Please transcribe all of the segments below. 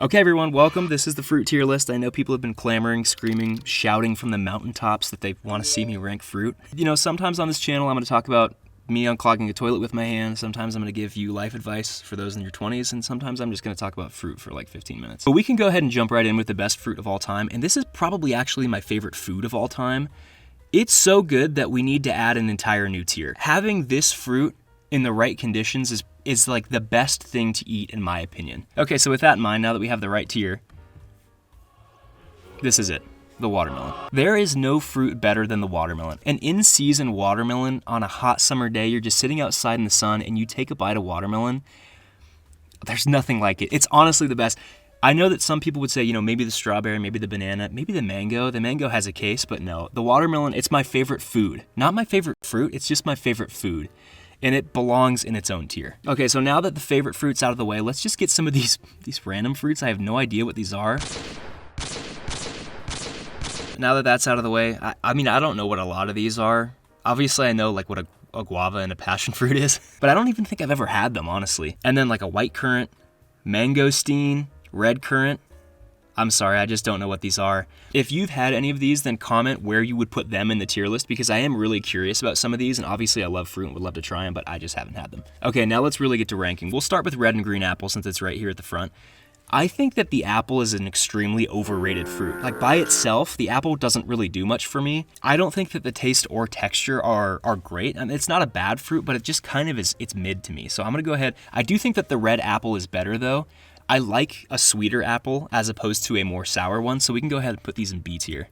Okay, everyone, welcome. This is the fruit tier list. I know people have been clamoring, screaming, shouting from the mountaintops that they want to see me rank fruit. You know, sometimes on this channel, I'm going to talk about me unclogging a toilet with my hand. Sometimes I'm going to give you life advice for those in your 20s, and sometimes I'm just going to talk about fruit for like 15 minutes. But we can go ahead and jump right in with the best fruit of all time, and this is probably actually my favorite food of all time. It's so good that we need to add an entire new tier. Having this fruit in the right conditions is like the best thing to eat in my opinion. Okay, so with that in mind, now that we have the right tier, this is it, the watermelon. There is no fruit better than the watermelon. An in-season watermelon on a hot summer day, you're just sitting outside in the sun and you take a bite of watermelon, there's nothing like it. It's honestly the best. I know that some people would say, you know, maybe the strawberry, maybe the banana, maybe the mango. The mango has a case, but no. The watermelon, it's my favorite food. Not my favorite fruit, it's just my favorite food. And it belongs in its own tier. Okay, so now that the favorite fruit's out of the way, let's just get some of these random fruits. I have no idea what these are. Now that that's out of the way, I mean, I don't know what a lot of these are. Obviously, I know like what a guava and a passion fruit is, but I don't even think I've ever had them, honestly. And then like a white currant, mangosteen, red currant. I'm sorry, I just don't know what these are. If you've had any of these, then comment where you would put them in the tier list because I am really curious about some of these, and obviously I love fruit and would love to try them, but I just haven't had them. Okay, now let's really get to ranking. We'll start with red and green apple since it's right here at the front. I think that the apple is an extremely overrated fruit. Like by itself, the apple doesn't really do much for me. I don't think that the taste or texture are great. I mean, it's not a bad fruit, but it just kind of is, it's mid to me. So I'm gonna go ahead. I do think that the red apple is better though. I like a sweeter apple as opposed to a more sour one, so we can go ahead and put these in B tier,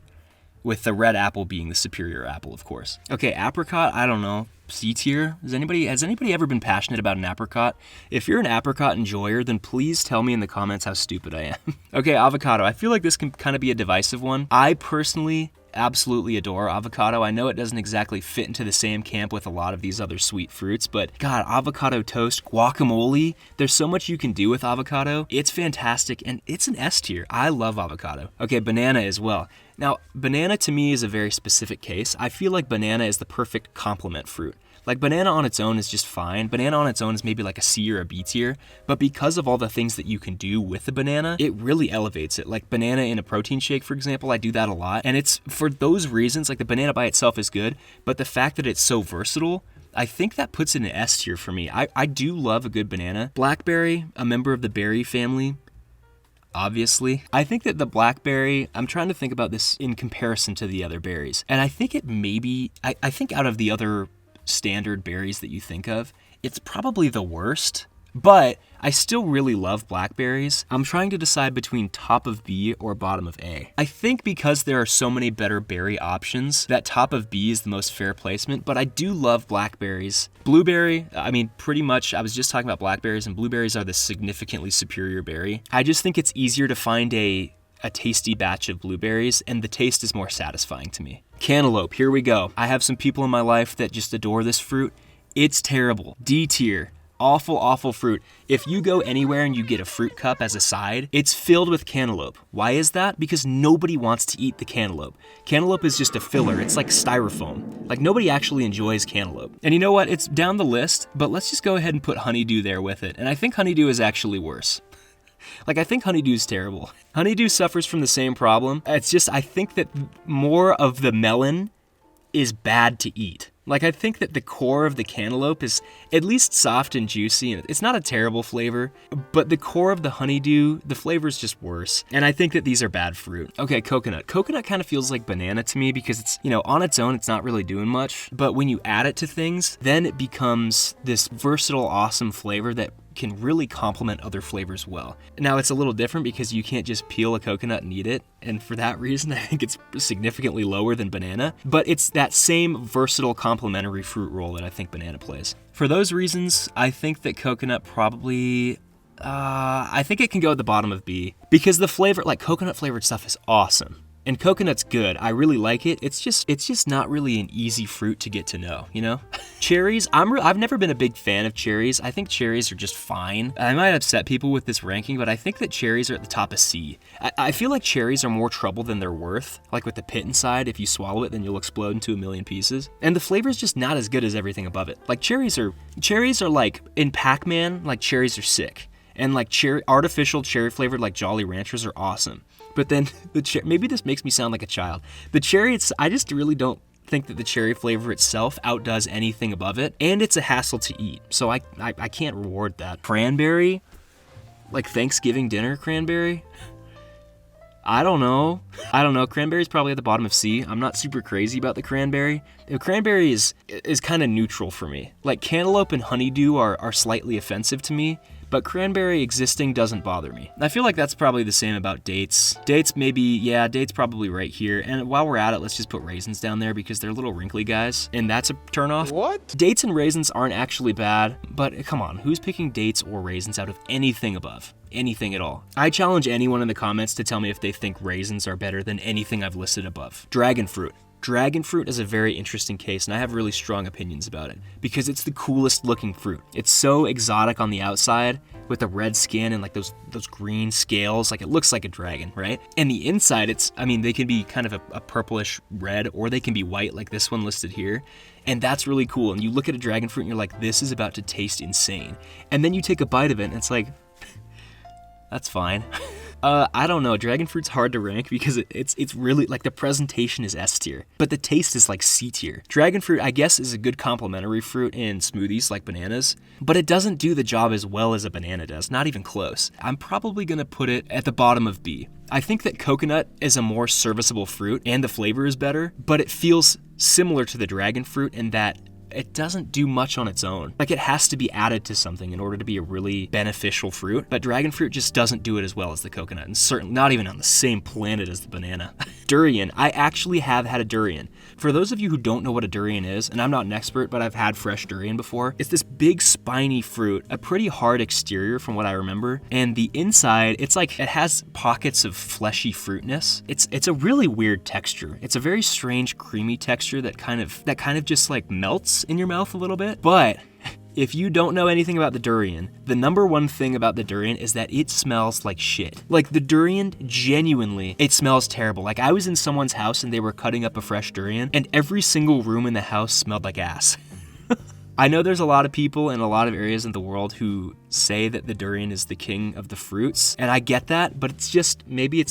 with the red apple being the superior apple, of course. Okay, apricot, I don't know, C tier? Has anybody ever been passionate about an apricot? If you're an apricot enjoyer, then please tell me in the comments how stupid I am. Okay, avocado, I feel like this can kind of be a divisive one. I personally absolutely adore avocado. I know it doesn't exactly fit into the same camp with a lot of these other sweet fruits, but God, avocado toast, guacamole, there's so much you can do with avocado. It's fantastic, and it's an S tier. I love avocado. Okay, banana as well. Now, banana to me is a very specific case. I feel like banana is the perfect complement fruit. Like banana on its own is just fine. Banana on its own is maybe like a C or a B tier, but because of all the things that you can do with the banana, it really elevates it. Like banana in a protein shake, for example, I do that a lot. And it's for those reasons, like the banana by itself is good, but the fact that it's so versatile, I think that puts it in an S tier for me. I do love a good banana. Blackberry, a member of the berry family, obviously. I think that the blackberry, I'm trying to think about this in comparison to the other berries. And I think it maybe, I think out of the other standard berries that you think of, it's probably the worst, but I still really love blackberries. I'm trying to decide between top of B or bottom of A. I think because there are so many better berry options, that top of B is the most fair placement, but I do love blackberries. Blueberry, I mean, pretty much, I was just talking about blackberries, and blueberries are the significantly superior berry. I just think it's easier to find a tasty batch of blueberries, and the taste is more satisfying to me. Cantaloupe, here we go. I have some people in my life that just adore this fruit. It's terrible. D tier. Awful, awful fruit. If you go anywhere and you get a fruit cup as a side, it's filled with cantaloupe. Why is that? Because nobody wants to eat the cantaloupe. Cantaloupe is just a filler. It's like styrofoam. Like nobody actually enjoys cantaloupe. And you know what? It's down the list, but let's just go ahead and put honeydew there with it. And I think honeydew is actually worse. Like, I think honeydew's terrible. Honeydew suffers from the same problem. It's just, I think that more of the melon is bad to eat. Like, I think that the core of the cantaloupe is at least soft and juicy, and it's not a terrible flavor, but the core of the honeydew, the flavor is just worse. And I think that these are bad fruit. Okay, coconut. Coconut kind of feels like banana to me because it's, you know, on its own, it's not really doing much, but when you add it to things, then it becomes this versatile, awesome flavor that can really complement other flavors well. Now it's a little different because you can't just peel a coconut and eat it, and for that reason I think it's significantly lower than banana, but it's that same versatile complementary fruit role that I think banana plays. For those reasons, I think that coconut probably, I think it can go at the bottom of B, because the flavor, like coconut flavored stuff is awesome. And coconut's good. I really like it. It's just not really an easy fruit to get to know, you know? Cherries, I've never been a big fan of cherries. I think cherries are just fine. I might upset people with this ranking, but I think that cherries are at the top of C. I feel like cherries are more trouble than they're worth. Like with the pit inside, if you swallow it, then you'll explode into a million pieces. And the flavor's just not as good as everything above it. Like cherries are like, in Pac-Man, like cherries are sick. And like artificial cherry flavored like Jolly Ranchers are awesome. But then maybe this makes me sound like a child. The cherry, I just really don't think that the cherry flavor itself outdoes anything above it, and it's a hassle to eat, so I can't reward that. Cranberry, like Thanksgiving dinner cranberry, I don't know. Cranberry's probably at the bottom of C. I'm not super crazy about the cranberry. The cranberry is kind of neutral for me. Like cantaloupe and honeydew are slightly offensive to me, but cranberry existing doesn't bother me. I feel like that's probably the same about dates. Dates probably right here. And while we're at it, let's just put raisins down there because they're little wrinkly guys, and that's a turnoff. What? Dates and raisins aren't actually bad, but come on, who's picking dates or raisins out of anything above? Anything at all. I challenge anyone in the comments to tell me if they think raisins are better than anything I've listed above. Dragon fruit. Dragon fruit is a very interesting case, and I have really strong opinions about it because it's the coolest looking fruit. It's so exotic on the outside with the red skin and like those green scales, like it looks like a dragon, right? And the inside, they can be kind of a purplish red, or they can be white like this one listed here. And that's really cool. And you look at a dragon fruit and you're like, this is about to taste insane. And then you take a bite of it and it's like, that's fine. I don't know. Dragon fruit's hard to rank because it's really like the presentation is S tier, but the taste is like C tier. Dragon fruit, I guess, is a good complementary fruit in smoothies like bananas, but it doesn't do the job as well as a banana does. Not even close. I'm probably gonna put it at the bottom of B. I think that coconut is a more serviceable fruit and the flavor is better, but it feels similar to the dragon fruit in that it doesn't do much on its own. Like it has to be added to something in order to be a really beneficial fruit, but dragon fruit just doesn't do it as well as the coconut, and certainly not even on the same planet as the banana. Durian. I actually have had a durian. For those of you who don't know what a durian is, and I'm not an expert, but I've had fresh durian before, it's this big spiny fruit, a pretty hard exterior from what I remember, and the inside, it's like it has pockets of fleshy fruitness. It's a really weird texture. It's a very strange creamy texture that kind of just like melts in your mouth a little bit. But if you don't know anything about the durian, the number one thing about the durian is that it smells like shit. Like the durian, genuinely, it smells terrible. Like I was in someone's house and they were cutting up a fresh durian and every single room in the house smelled like ass. I know there's a lot of people in a lot of areas in the world who say that the durian is the king of the fruits, and I get that, but it's just, maybe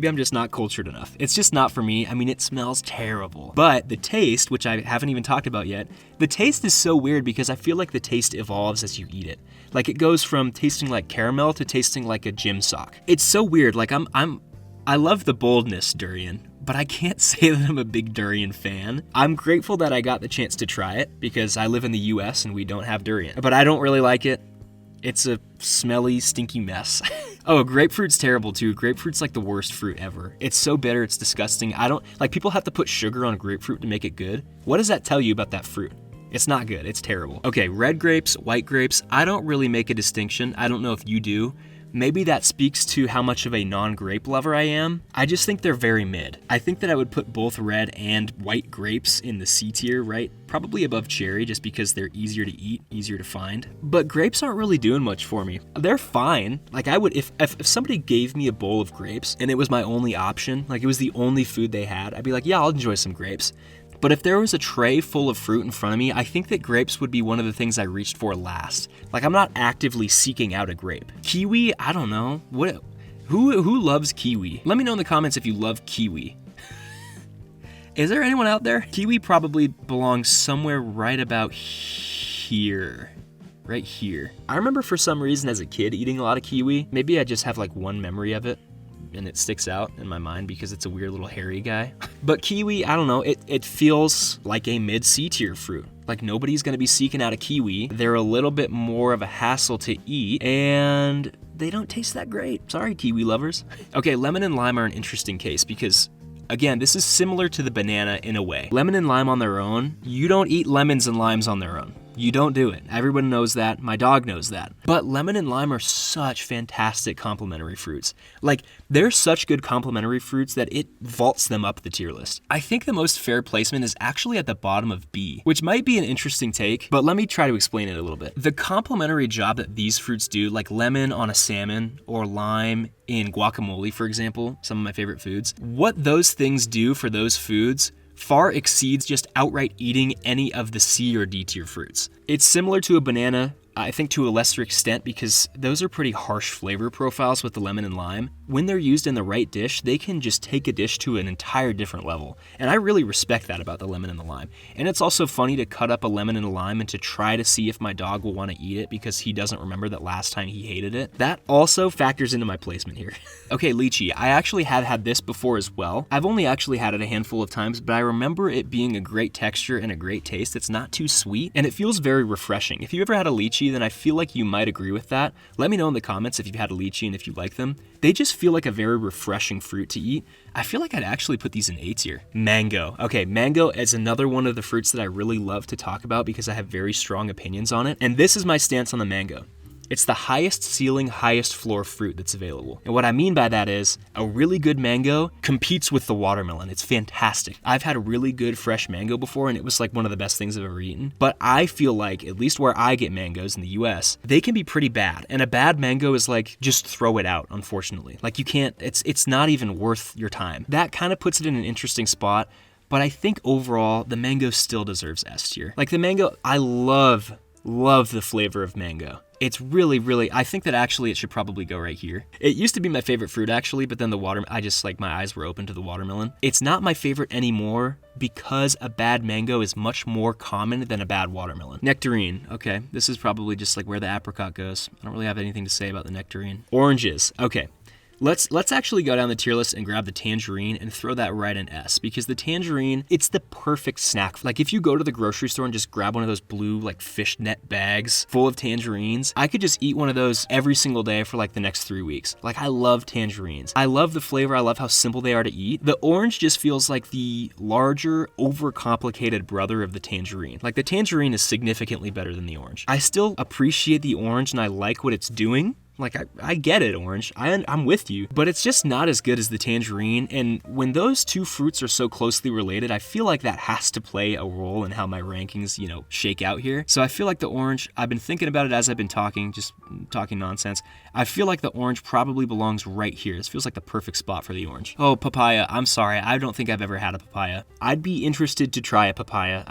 I'm just not cultured enough. It's just not for me. I mean, it smells terrible. But the taste, which I haven't even talked about yet, the taste is so weird because I feel like the taste evolves as you eat it. Like it goes from tasting like caramel to tasting like a gym sock. It's so weird. Like I love the boldness durian, but I can't say that I'm a big durian fan. I'm grateful that I got the chance to try it because I live in the US and we don't have durian, but I don't really like it. It's a smelly, stinky mess. Oh, grapefruit's terrible too. Grapefruit's like the worst fruit ever. It's so bitter, it's disgusting. People have to put sugar on grapefruit to make it good. What does that tell you about that fruit? It's not good, it's terrible. Okay, red grapes, white grapes, I don't really make a distinction. I don't know if you do. Maybe that speaks to how much of a non-grape lover I am. I just think they're very mid. I think that I would put both red and white grapes in the C tier, right? Probably above cherry just because they're easier to eat, easier to find. But grapes aren't really doing much for me. They're fine. Like I would, if somebody gave me a bowl of grapes and it was my only option, like it was the only food they had, I'd be like, yeah, I'll enjoy some grapes. But if there was a tray full of fruit in front of me, I think that grapes would be one of the things I reached for last. Like I'm not actively seeking out a grape. Kiwi, I don't know. Who loves kiwi? Let me know in the comments if you love kiwi. Is there anyone out there? Kiwi probably belongs somewhere right about here. Right here. I remember for some reason as a kid eating a lot of kiwi. Maybe I just have like one memory of it and it sticks out in my mind because it's a weird little hairy guy. But kiwi, I don't know, it feels like a mid-C tier fruit. Like nobody's gonna be seeking out a kiwi. They're a little bit more of a hassle to eat and they don't taste that great. Sorry, kiwi lovers. Okay, lemon and lime are an interesting case because again, this is similar to the banana in a way. Lemon and lime on their own, you don't eat lemons and limes on their own. You don't do it. Everyone knows that. My dog knows that. But lemon and lime are such fantastic complementary fruits. Like, they're such good complementary fruits that it vaults them up the tier list. I think the most fair placement is actually at the bottom of B, which might be an interesting take, but let me try to explain it a little bit. The complementary job that these fruits do, like lemon on a salmon or lime in guacamole, for example, some of my favorite foods, what those things do for those foods far exceeds just outright eating any of the C or D tier fruits. It's similar to a banana I think to a lesser extent, because those are pretty harsh flavor profiles with the lemon and lime. When they're used in the right dish, they can just take a dish to an entire different level. And I really respect that about the lemon and the lime. And it's also funny to cut up a lemon and a lime and to try to see if my dog will want to eat it because he doesn't remember that last time he hated it. That also factors into my placement here. Okay, lychee. I actually have had this before as well. I've only actually had it a handful of times, but I remember it being a great texture and a great taste. It's not too sweet, and it feels very refreshing. If you ever had a lychee, then I feel like you might agree with that. Let me know in the comments if you've had a lychee and if you like them. They just feel like a very refreshing fruit to eat. I feel like I'd actually put these in A tier. Mango. Okay, mango is another one of the fruits that I really love to talk about because I have very strong opinions on it. And this is my stance on the mango. It's the highest ceiling, highest floor fruit that's available. And what I mean by that is a really good mango competes with the watermelon. It's fantastic. I've had a really good fresh mango before and it was like one of the best things I've ever eaten. But I feel like, at least where I get mangoes in the US, they can be pretty bad. And a bad mango is like, just throw it out, unfortunately. Like you can't, it's not even worth your time. That kind of puts it in an interesting spot. But I think overall, the mango still deserves S tier. Like the mango, I love the flavor of mango. It's really, I think that actually it should probably go right here. It used to be my favorite fruit actually, but then I just like my eyes were open to the watermelon. It's not my favorite anymore because a bad mango is much more common than a bad watermelon. Nectarine, okay. This is probably just like where the apricot goes. I don't really have anything to say about the nectarine. Oranges, okay. Let's actually go down the tier list and grab the tangerine and throw that right in S because the tangerine, it's the perfect snack. Like if you go to the grocery store and just grab one of those blue like fishnet bags full of tangerines, I could just eat one of those every single day for like the next 3 weeks. Like I love tangerines. I love the flavor. I love how simple they are to eat. The orange just feels like the larger, overcomplicated brother of the tangerine. Like the tangerine is significantly better than the orange. I still appreciate the orange and I like what it's doing. Like, I get it, orange. I'm with you. But it's just not as good as the tangerine. And when those two fruits are so closely related, I feel like that has to play a role in how my rankings, shake out here. So I feel like the orange, I've been thinking about it as I've been talking, just talking nonsense. I feel like the orange probably belongs right here. This feels like the perfect spot for the orange. Oh, papaya. I'm sorry. I don't think I've ever had a papaya. I'd be interested to try a papaya.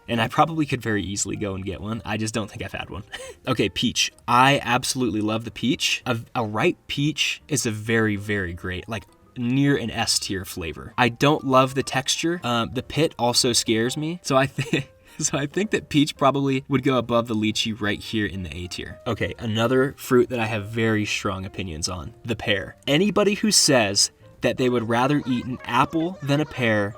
And I probably could very easily go and get one. I just don't think I've had one. Okay, peach. I absolutely love the peach. A ripe peach is a very, very great, like near an S tier flavor. I don't love the texture. The pit also scares me. So I think that peach probably would go above the lychee right here in the A tier. Okay, another fruit that I have very strong opinions on, the pear. Anybody who says that they would rather eat an apple than a pear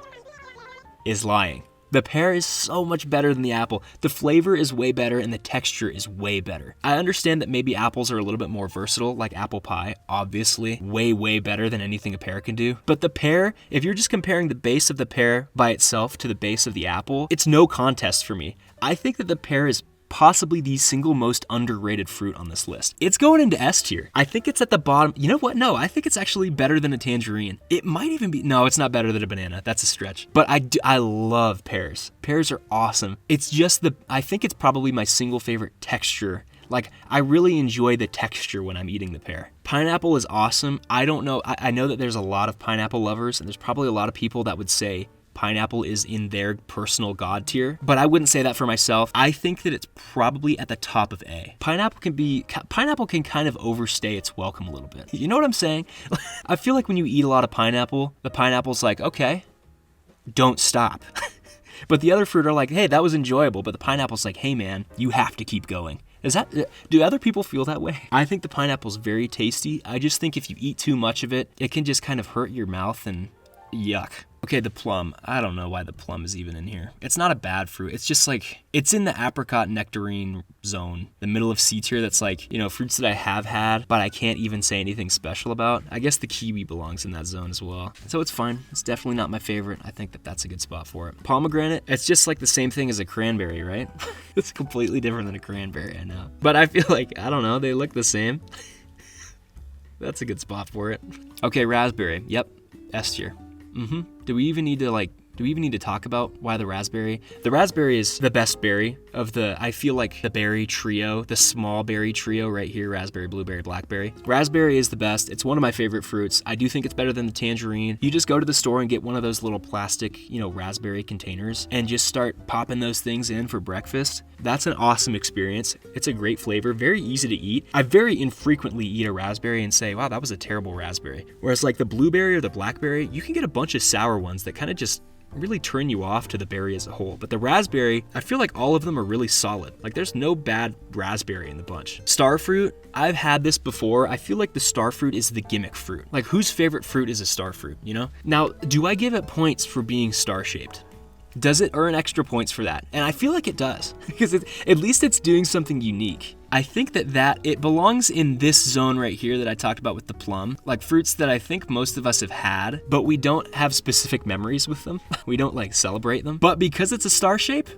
is lying. The pear is so much better than the apple. The flavor is way better and the texture is way better. I understand that maybe apples are a little bit more versatile, like apple pie, obviously, way better than anything a pear can do. But the pear, if you're just comparing the base of the pear by itself to the base of the apple, it's no contest for me. I think that the pear is possibly the single most underrated fruit on this list. It's going into S tier. I think it's at the bottom. You know what? No, I think it's actually better than a tangerine. It might even be, no, it's not better than a banana. That's a stretch. But I love pears. Pears are awesome. It's just I think it's probably my single favorite texture. Like, I really enjoy the texture when I'm eating the pear. Pineapple is awesome. I don't know. I know that there's a lot of pineapple lovers, and there's probably a lot of people that would say pineapple is in their personal god tier, but I wouldn't say that for myself. I think that it's probably at the top of A. Pineapple can kind of overstay its welcome a little bit. You know what I'm saying? I feel like when you eat a lot of pineapple, the pineapple's like, okay, don't stop. But the other fruit are like, hey, that was enjoyable. But the pineapple's like, hey man, you have to keep going. Do other people feel that way? I think the pineapple's very tasty. I just think if you eat too much of it, it can just kind of hurt your mouth and yuck. Okay, the plum. I don't know why the plum is even in here. It's not a bad fruit. It's just like, it's in the apricot nectarine zone, the middle of C tier that's like, fruits that I have had, but I can't even say anything special about. I guess the kiwi belongs in that zone as well. So it's fine. It's definitely not my favorite. I think that that's a good spot for it. Pomegranate, it's just like the same thing as a cranberry, right? It's completely different than a cranberry, I know. But I feel like, I don't know, they look the same. That's a good spot for it. Okay, raspberry. Yep, S tier. Do we even need to Do we even need to talk about why the raspberry? The raspberry is the best berry of I feel like the berry trio, the small berry trio right here, raspberry, blueberry, blackberry. Raspberry is the best. It's one of my favorite fruits. I do think it's better than the tangerine. You just go to the store and get one of those little plastic, raspberry containers and just start popping those things in for breakfast. That's an awesome experience. It's a great flavor, very easy to eat. I very infrequently eat a raspberry and say, wow, that was a terrible raspberry. Whereas like the blueberry or the blackberry, you can get a bunch of sour ones that kind of just really turn you off to the berry as a whole. But the raspberry, I feel like all of them are really solid. Like there's no bad raspberry in the bunch. Star fruit, I've had this before. I feel like the star fruit is the gimmick fruit. Like whose favorite fruit is a star fruit, Now, do I give it points for being star-shaped? Does it earn extra points for that? And I feel like it does, because at least it's doing something unique. I think that it belongs in this zone right here that I talked about with the plum, like fruits that I think most of us have had, but we don't have specific memories with them. We don't like celebrate them. But because it's a star shape,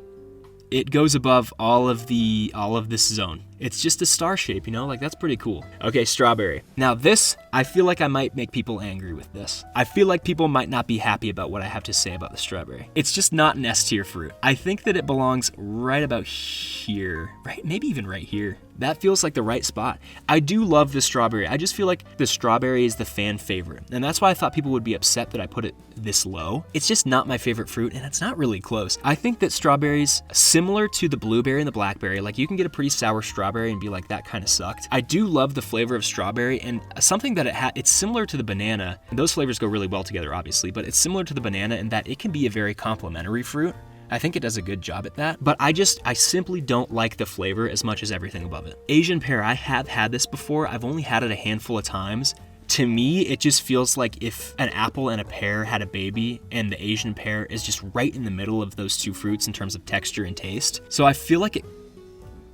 it goes above all of this zone. It's just a star shape, like that's pretty cool. Okay, strawberry. Now this, I feel like I might make people angry with this. I feel like people might not be happy about what I have to say about the strawberry. It's just not an S tier fruit. I think that it belongs right about here, right? Maybe even right here. That feels like the right spot. I do love the strawberry. I just feel like the strawberry is the fan favorite. And that's why I thought people would be upset that I put it this low. It's just not my favorite fruit, and it's not really close. I think that strawberries, similar to the blueberry and the blackberry, like you can get a pretty sour strawberry and be like, that kind of sucked. I do love the flavor of strawberry, and something that it's similar to the banana, and those flavors go really well together, obviously, but it's similar to the banana in that it can be a very complementary fruit. I think it does a good job at that, but I simply don't like the flavor as much as everything above it. Asian pear, I have had this before. I've only had it a handful of times. To me, it just feels like if an apple and a pear had a baby and the Asian pear is just right in the middle of those two fruits in terms of texture and taste. So I feel like it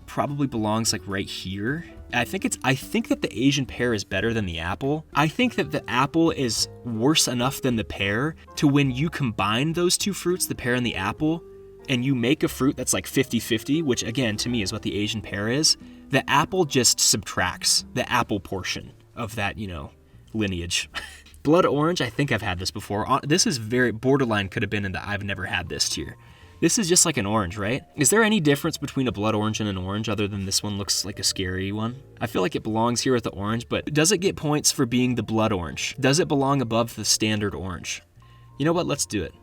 probably belongs like right here. I think that the Asian pear is better than the apple. I think that the apple is worse enough than the pear to when you combine those two fruits, the pear and the apple, and you make a fruit that's like 50-50, which again, to me is what the Asian pear is, the apple just subtracts the apple portion of that, lineage. Blood orange, I think I've had this before. This is very borderline, could have been in the I've never had this tier. This is just like an orange, right? Is there any difference between a blood orange and an orange other than this one looks like a scary one? I feel like it belongs here with the orange, but does it get points for being the blood orange? Does it belong above the standard orange? You know what? Let's do it.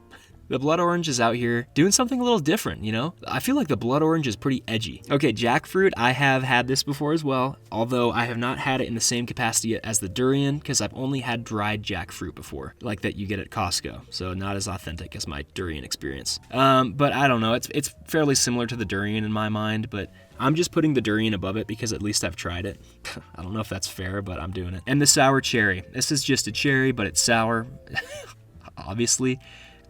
The blood orange is out here doing something a little different, I feel like the blood orange is pretty edgy. Okay, jackfruit, I have had this before as well, although I have not had it in the same capacity as the durian because I've only had dried jackfruit before, like that you get at Costco, so not as authentic as my durian experience. But I don't know, it's fairly similar to the durian in my mind, but I'm just putting the durian above it because at least I've tried it. I don't know if that's fair, but I'm doing it. And the sour cherry. This is just a cherry, but it's sour, obviously.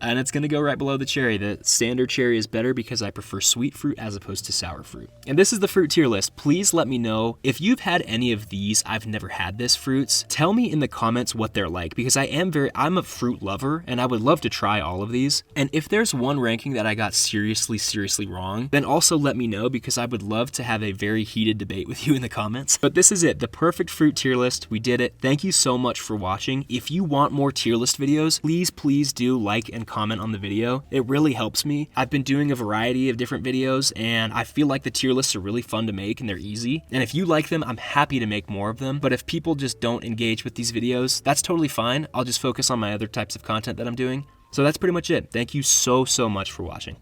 And it's gonna go right below the cherry. The standard cherry is better because I prefer sweet fruit as opposed to sour fruit. And this is the fruit tier list. Please let me know if you've had any of these I've never had this fruits. Tell me in the comments what they're like because I'm a fruit lover and I would love to try all of these. And if there's one ranking that I got seriously wrong, then also let me know because I would love to have a very heated debate with you in the comments. But this is it, the perfect fruit tier list. We did it. Thank you so much for watching. If you want more tier list videos, please do like and comment on the video. It really helps me. I've been doing a variety of different videos and I feel like the tier lists are really fun to make and they're easy. And if you like them, I'm happy to make more of them. But if people just don't engage with these videos, that's totally fine. I'll just focus on my other types of content that I'm doing. So that's pretty much it. Thank you so much for watching.